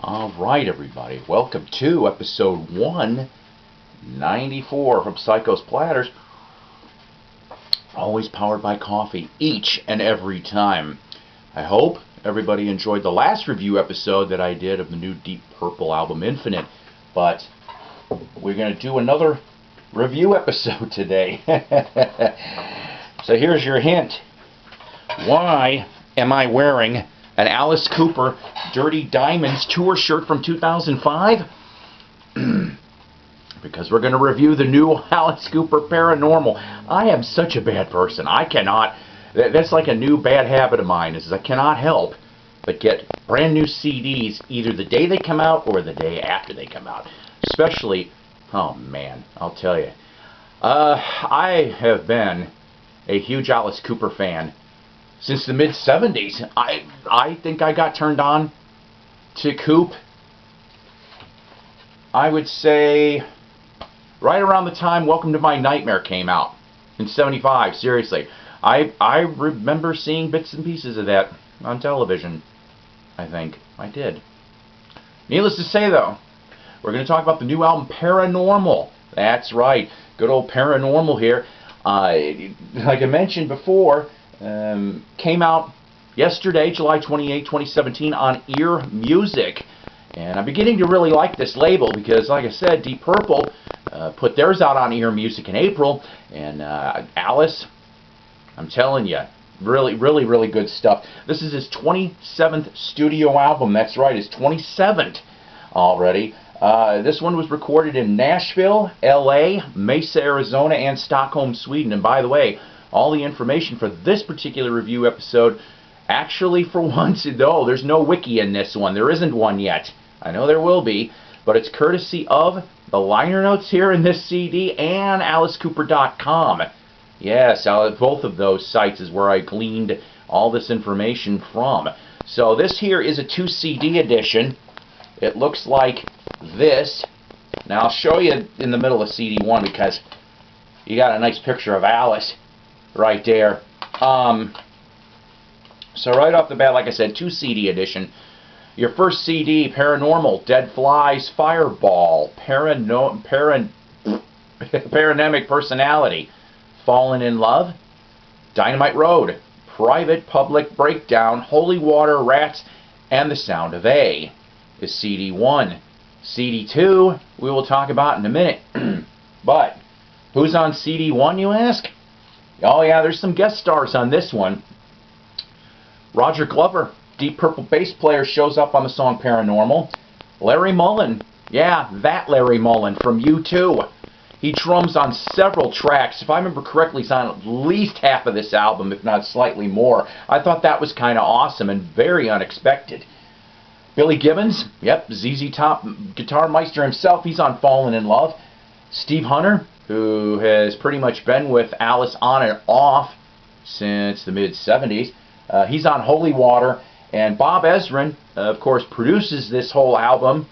Alright, everybody. Welcome to episode 194 from Psycho's Platters. Always powered by coffee, each and every time. I hope everybody enjoyed the last review episode that I did of the new Deep Purple album, Infinite. But we're going to do another review episode today. So here's your hint. Why am I wearing an Alice Cooper Dirty Diamonds tour shirt from 2005? Because we're going to review the new Alice Cooper Paranormal. I am such a bad person. I cannot, that's like a new bad habit of mine, is I cannot help but get brand new CDs either the day they come out or the day after they come out. Especially, oh man, I'll tell you. I have been a huge Alice Cooper fan since the mid-70s. I think I got turned on to Coop, I would say, right around the time Welcome to My Nightmare came out in 75. Seriously. I remember seeing bits and pieces of that on television. I think I did. Needless to say, though, we're going to talk about the new album Paranormal. That's right. Good old Paranormal here. Like I mentioned before, came out yesterday, July 28, 2017, on Ear Music. And I'm beginning to really like this label because, like I said, Deep Purple put theirs out on Ear Music in April. And Alice, I'm telling you, really good stuff. This is his 27th studio album. That's right, his 27th already. This one was recorded in Nashville, LA, Mesa, Arizona, and Stockholm, Sweden. And by the way, all the information for this particular review episode, actually for once, no, there's no wiki in this one. There isn't one yet. I know there will be, but it's courtesy of the liner notes here in this CD and AliceCooper.com. Yes, both of those sites is where I gleaned all this information from. So this here is a 2 CD edition. It looks like this. Now I'll show you in the middle of CD 1 because you got a nice picture of Alice right there. So right off the bat, like I said, 2 CD edition. Your first CD, Paranormal, Dead Flies, Fireball, Paranemic Personality, Fallen in Love, Dynamite Road, Private Public Breakdown, Holy Water, Rats, and The Sound of A is CD 1. CD 2 we will talk about in a minute. But who's on CD 1, you ask? Oh yeah, there's some guest stars on this one. Roger Glover, Deep Purple bass player, shows up on the song Paranormal. Larry Mullen, yeah, that Larry Mullen from U2. He drums on several tracks. If I remember correctly, he's on at least half of this album, if not slightly more. I thought that was kind of awesome and very unexpected. Billy Gibbons, yep, ZZ Top guitar meister himself, he's on Fallen in Love. Steve Hunter, who has pretty much been with Alice on and off since the mid-70s, he's on Holy Water. And Bob Ezrin, of course, produces this whole album.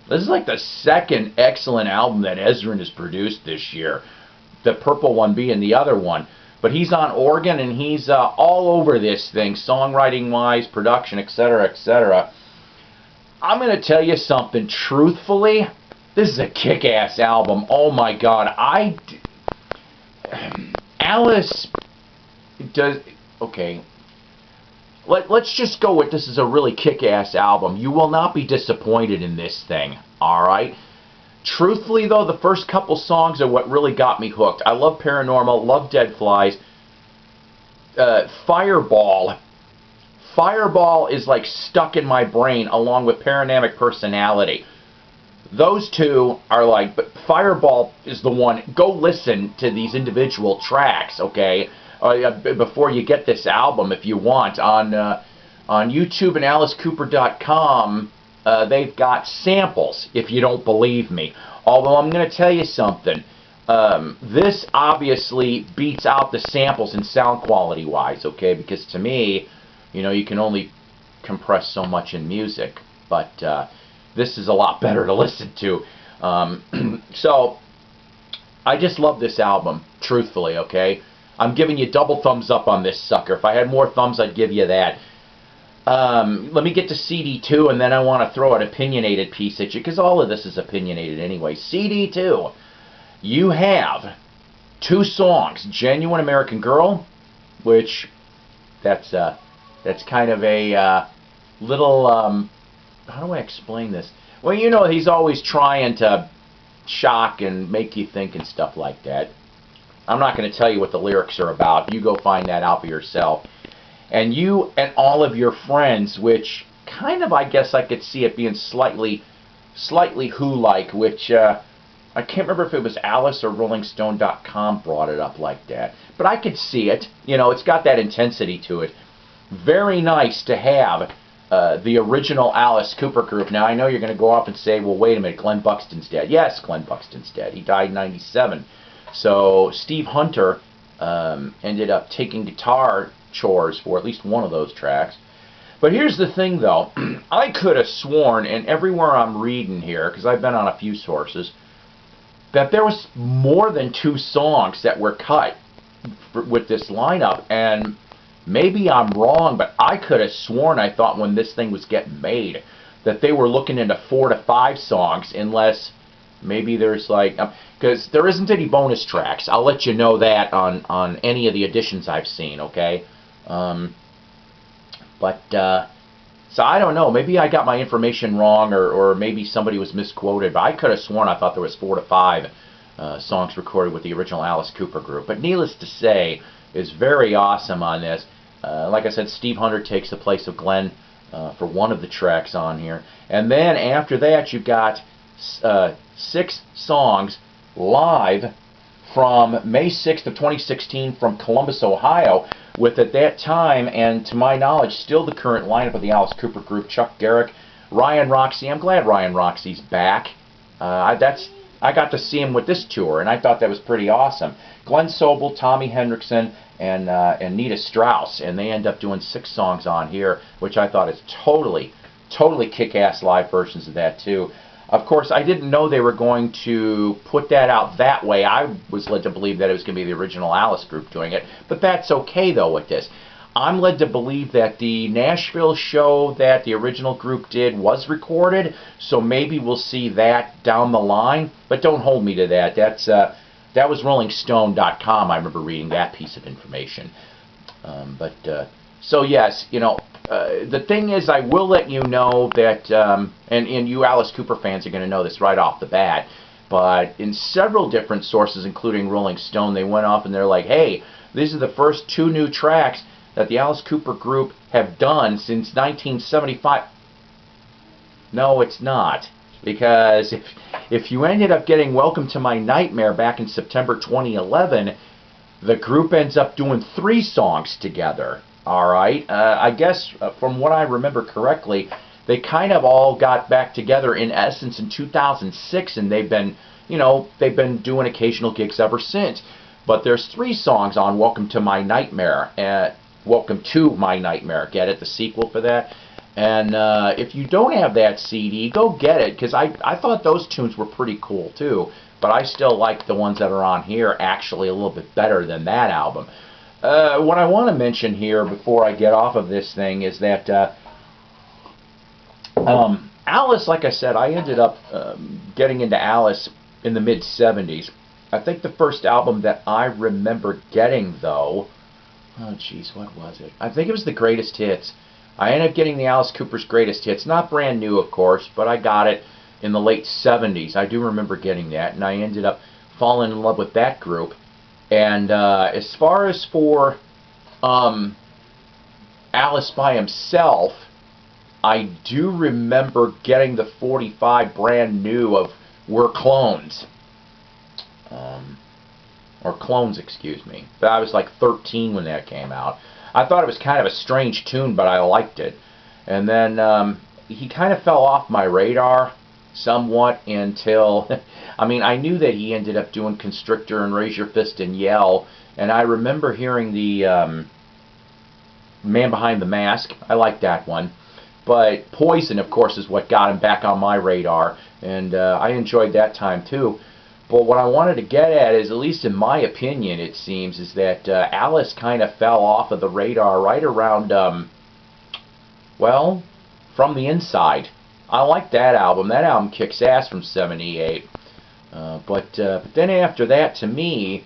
This is like the second excellent album that Ezrin has produced this year. The Purple one being the other one. But he's on organ and he's all over this thing, songwriting-wise, production, etc., etc. I'm going to tell you something, truthfully, this is a kick-ass album. Oh my God. Alice does, okay. Let's just go with this is a really kick-ass album. You will not be disappointed in this thing, alright? Truthfully, though, the first couple songs are what really got me hooked. I love Paranormal, love Dead Flies. Fireball. Fireball is like stuck in my brain along with Paranemic Personality. Those two are like, but Fireball is the one. Go listen to these individual tracks, okay? Before you get this album, if you want, on YouTube and AliceCooper.com, they've got samples, if you don't believe me. Although I'm going to tell you something, this obviously beats out the samples in sound quality wise, okay? Because to me, you know, you can only compress so much in music, but this is a lot better to listen to. So I just love this album, truthfully, okay? I'm giving you double thumbs up on this sucker. If I had more thumbs, I'd give you that. Let me get to CD2, and then I want to throw an opinionated piece at you, because all of this is opinionated anyway. CD2, you have 2 songs, Genuine American Girl, which that's kind of a little, how do I explain this? Well, you know, he's always trying to shock and make you think and stuff like that. I'm not going to tell you what the lyrics are about. You go find that out for yourself. And you and all of your friends, which kind of, I guess I could see it being slightly Who-like, which I can't remember if it was Alice or RollingStone.com brought it up like that. But I could see it. You know, it's got that intensity to it. Very nice to have the original Alice Cooper group. Now, I know you're going to go off and say, well, wait a minute, Glenn Buxton's dead. Yes, Glenn Buxton's dead. He died in '97. So Steve Hunter ended up taking guitar chores for at least one of those tracks. But here's the thing, though. I could have sworn, and everywhere I'm reading here, because I've been on a few sources, that there was more than 2 songs that were cut with this lineup. And maybe I'm wrong, but I could have sworn, I thought when this thing was getting made, that they were looking into 4 to 5 songs, unless maybe there's like, because there isn't any bonus tracks. I'll let you know that on any of the editions I've seen, okay? So I don't know. Maybe I got my information wrong, or maybe somebody was misquoted, but I could have sworn I thought there was 4 to 5 songs recorded with the original Alice Cooper group. But needless to say, is very awesome on this. Like I said, Steve Hunter takes the place of Glenn for one of the tracks on here. And then after that, you've got 6 songs live from May 6th of 2016 from Columbus, Ohio, with at that time, and to my knowledge, still the current lineup of the Alice Cooper group, Chuck Garrick, Ryan Roxy. I'm glad Ryan Roxy's back. I got to see him with this tour, and I thought that was pretty awesome. Glenn Sobel, Tommy Hendrickson, and Nita Strauss, and they end up doing 6 songs on here, which I thought is totally kick-ass live versions of that too. Of course, I didn't know they were going to put that out that way. I was led to believe that it was going to be the original Alice group doing it, but that's okay though with this. I'm led to believe that the Nashville show that the original group did was recorded, so maybe we'll see that down the line, but don't hold me to that. That was RollingStone.com. I remember reading that piece of information. So yes, you know, the thing is, I will let you know that, and you Alice Cooper fans are going to know this right off the bat, but in several different sources, including Rolling Stone, they went off and they're like, hey, these are the first 2 new tracks that the Alice Cooper group have done since 1975. No, it's not. Because if you ended up getting Welcome to My Nightmare back in September 2011, the group ends up doing 3 songs together. Alright, I guess from what I remember correctly, they kind of all got back together in essence in 2006, and they've been doing occasional gigs ever since. But there's 3 songs on Welcome to My Nightmare, Welcome to My Nightmare, get it, the sequel for that. And if you don't have that CD, go get it, because I thought those tunes were pretty cool too, but I still like the ones that are on here actually a little bit better than that album. What I want to mention here before I get off of this thing is that Alice, like I said, I ended up getting into Alice in the mid-'70s. I think the first album that I remember getting, though, oh jeez, what was it? I think it was the Greatest Hits. I ended up getting the Alice Cooper's Greatest Hits. Not brand new, of course, but I got it in the late 70s. I do remember getting that, and I ended up falling in love with that group. And as far as for Alice by himself, I do remember getting the 45 brand new of We're Clones. Or Clones, excuse me. But I was like 13 when that came out. I thought it was kind of a strange tune, but I liked it. And then he kind of fell off my radar somewhat until, I mean, I knew that he ended up doing Constrictor and Raise Your Fist and Yell, and I remember hearing the Man Behind the Mask. I like that one. But Poison, of course, is what got him back on my radar, and I enjoyed that time too. But what I wanted to get at is, at least in my opinion, it seems, is that Alice kind of fell off of the radar right around Well, From the Inside. I like that album. That album kicks ass from '78. But then after that, to me,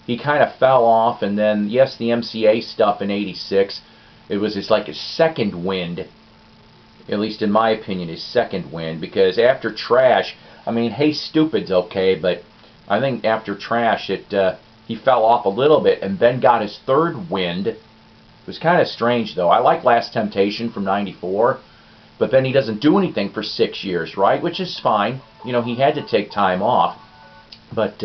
he kind of fell off. And then, yes, the MCA stuff in '86. It was just like his second wind. At least in my opinion, his second wind. Because after Trash, I mean, Hey Stupid's okay, but I think after Trash, he fell off a little bit and then got his third wind. It was kind of strange, though. I like Last Temptation from '94. But then he doesn't do anything for 6 years, right? Which is fine. You know, he had to take time off. But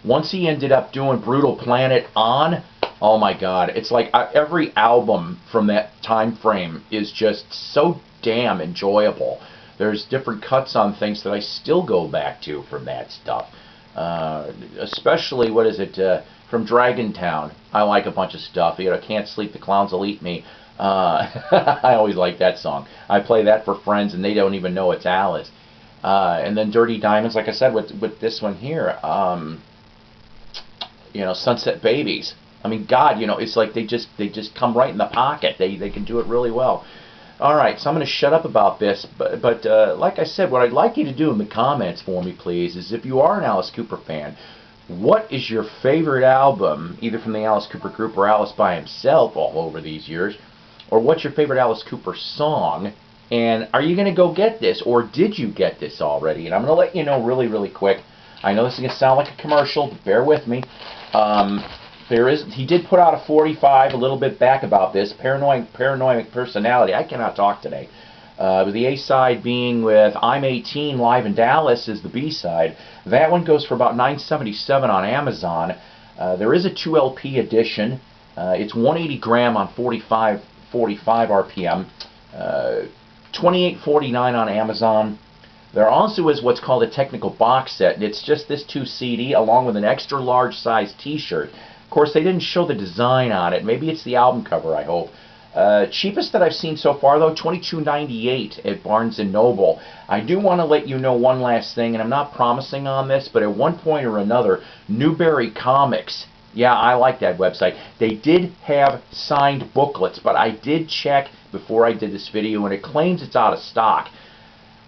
once he ended up doing Brutal Planet on, oh my God. It's like every album from that time frame is just so damn enjoyable. There's different cuts on things that I still go back to from that stuff. Especially, what is it, from Dragontown. I like a bunch of stuff. You know, Can't Sleep, the Clowns Will Eat Me. I always like that song. I play that for friends and they don't even know it's Alice. And then Dirty Diamonds, like I said, with this one here, you know, Sunset Babies. I mean, God, you know, it's like they just come right in the pocket. They can do it really well. All right, so I'm going to shut up about this, but like I said, what I'd like you to do in the comments for me, please, is if you are an Alice Cooper fan, what is your favorite album, either from the Alice Cooper group or Alice by himself all over these years? Or what's your favorite Alice Cooper song? And are you going to go get this? Or did you get this already? And I'm going to let you know really, really quick. I know this is going to sound like a commercial, but bear with me. He did put out a 45 a little bit back about this. Paranoid Personality. I cannot talk today. With the A-side being with I'm 18 Live in Dallas is the B-side. That one goes for about $9.77 on Amazon. There is a 2 LP edition. It's 180 gram on 45 RPM, $28.49 on Amazon. There also is what's called a technical box set, and it's just this 2 CD along with an extra large size t-shirt. Of course, they didn't show the design on it. Maybe it's the album cover, I hope. Cheapest that I've seen so far, though, $22.98 at Barnes & Noble. I do want to let you know one last thing, and I'm not promising on this, but at one point or another, Newberry Comics, yeah, I like that website. They did have signed booklets, but I did check before I did this video, and it claims it's out of stock.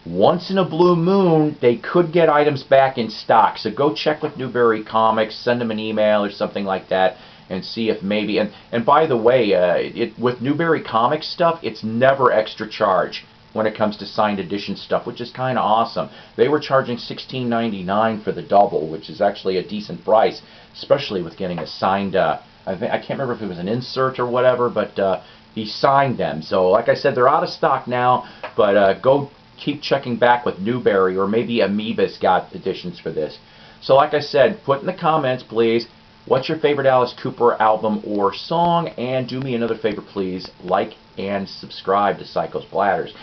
Once in a blue moon, they could get items back in stock. So go check with Newberry Comics, send them an email or something like that, and see if maybe... And by the way, with Newberry Comics stuff, it's never extra charge when it comes to signed edition stuff, which is kind of awesome. They were charging $16.99 for the double, which is actually a decent price, especially with getting a signed, I can't remember if it was an insert or whatever, but he signed them. So like I said, they're out of stock now, but go keep checking back with Newberry, or maybe Amoeba's got editions for this. So like I said, put in the comments, please, what's your favorite Alice Cooper album or song, and do me another favor, please, like and subscribe to Psycho's Platters.